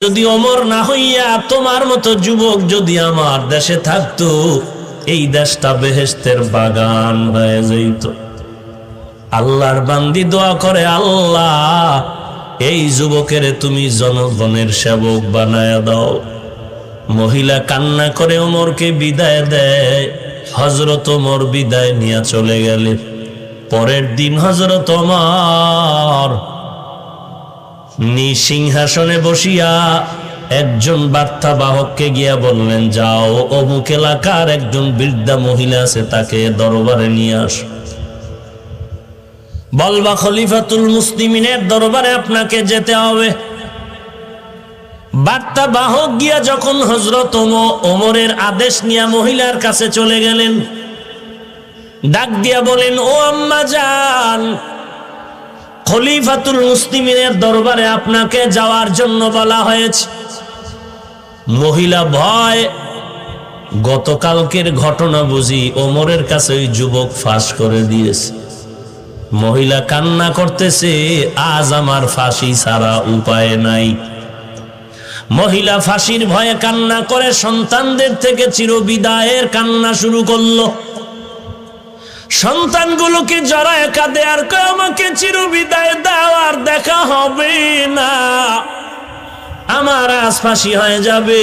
যদি ওমর না হইয়া তোমার মতো যুবক যদি আমার দেশে থাকতো, এই দেশটা বেহেশতের বাগান হয়ে যেত। আল্লাহর বান্দি দোয়া করে, আল্লাহ এই যুবকের তুমি জনগণের সেবক বানায় দাও। মহিলা কান্না করে ওমরকে বিদায় দেয়। হযরত ওমর বিদায় নিয়ে চলে গেলেন। পরের দিন হযরত ওমর সিংহাসনে বসিয়া একজন বার্তা বাহককে গিয়া বললেন, যাও অমুক এলাকার একজন বৃদ্ধা মহিলা আছে, তাকে দরবারে নিয়ে আস। বলবা খলিফাতুল মুসলিমিনের দরবারে আপনাকে যেতে হবে। বার্তা বাহক গিয়া যখন হযরত ওমরের আদেশ নিয়ে মহিলার কাছে চলে গেলেন, ডাক দিয়া বলেন, ও আম্মা জান, খলিফাতুল মুসলিমিনের দরবারে আপনাকে যাওয়ার জন্য বলা হয়েছে। মহিলা ভয়, গতকালকের ঘটনা বুঝি ওমরের কাছে ওই যুবক ফাঁস করে দিয়েছে। মহিলা কান্না করতেছে, আজ আমার ফাঁসি ছাড়া উপায় নাই। মহিলা ফাঁসির ভয়ে কান্না করে সন্তানদের থেকে চিরবিদায়ের কান্না শুরু করলো। সন্তানগুলোকে জড়ায় কাঁদে আর কয়, আমাকে চিরবিদায় দাও, আর দেখা হবে না, আমার আজ ফাঁসি হয়ে যাবে।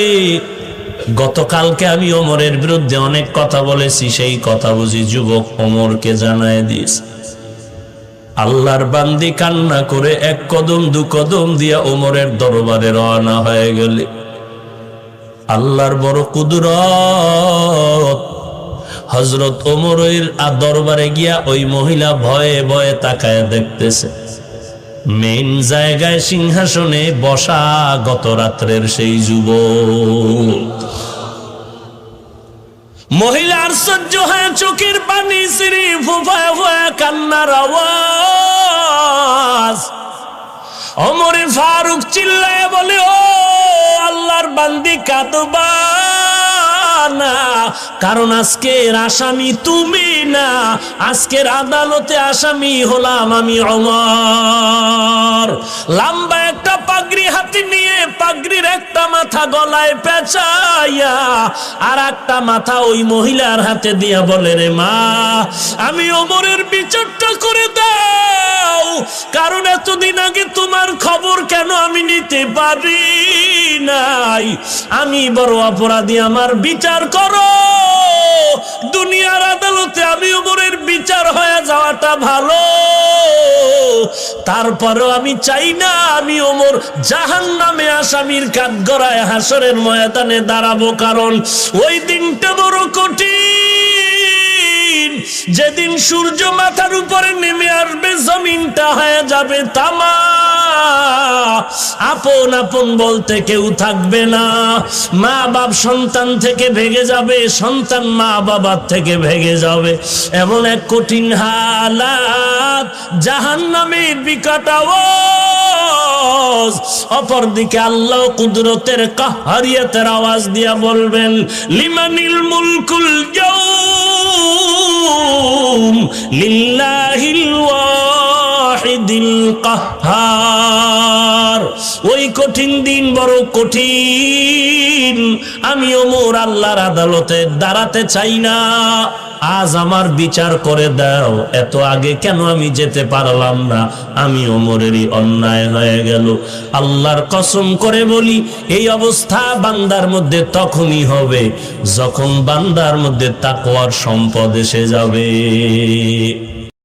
গতকালকে আমি ওমরের বিরুদ্ধে অনেক কথা বলেছি, সেই কথা বুঝি যুবক ওমরকে জানায় দিয়েছে। আল্লাহর বান্দি কান্না করে এক কদম দু কদম দিয়া ওমরের দরবারে রওনা হয়ে গেলে। আল্লাহর বড় কুদরত, হযরত ওমরের দরবারে গিয়া ওই মহিলা ভয়ে ভয়ে তাকায় দেখতেছে, মেন জায়গায় সিংহাসনে বসা গত রাত্রের সেই যুবক। মহিলার সহ্য হয় চোখের পানি সিঁড়ি ফুফায় ফুফায় কান্নার আওয়াজ। ওমরে ফারুক চিল্লায় বলে, ও আল্লাহর বান্দি কাঁদবা না, কারণ আজকের আসামি তুমি না, আজকের আদালতে আসামি হলাম আমি ওমর। লম্বা একটা পাগড়ি হাতে নিয়ে পাগড়ির একটা মাথা গলায় পেঁচাইয়া আর একটা মাথা ওই মহিলার হাতে দিয়া বলে, রে মা, আমি ওমরের বিচারটা করে দাও, কারণ এতদিন আগে তোমার খবর কেন আমি নিতে পারি নাই, আমি বড় অপরাধী, আমার বিচার করো। দুনিয়ার আদালতে আমি ওমরের বিচার হয়ে যাওয়াটা ভালো, তারপরও আমি চাই না আমি ওমর জাহান্নামে আসামির কাঠগড়ায় হাসরের ময়দানে দাঁড়াবো, কারণ ওই দিনটা বড় কঠিন, যেদিন সূর্য মাথার উপরে নেমে আসবে, জমিনটা হয়ে যাবে তামা, আপন আপন বলতে কেউ থাকবে না, মা বাপ সন্তান থেকে ভেগে যাবে, সন্তান মা বাবার থেকে ভেগে যাবে, এমন এক কঠিন হালাত, জাহান্নামের বিকট আওয়াজ। অপরদিকে আল্লাহ কুদরতের কাহারিয়াতের আওয়াজ দিয়া বলবেন, লিমানিল মুলকুল ইয়াউম লিল্লাহিল ওয়াহিদিল কাহ্হার। ওই কঠিন দিন বড় কঠিন, আমি ওমর আল্লাহর আদালতে দাঁড়াতে চাই না, আজ আমার বিচার করে দাও। এত আগে কেন আমি যেতে পারলাম না, আমি ওমরেরই অন্যায় হয়ে গেল। আল্লাহর কসম করে বলি, এই অবস্থা বান্দার মধ্যে তখনই হবে যখন বান্দার মধ্যে তাকওয়ার সম্পদ এসে যাবে।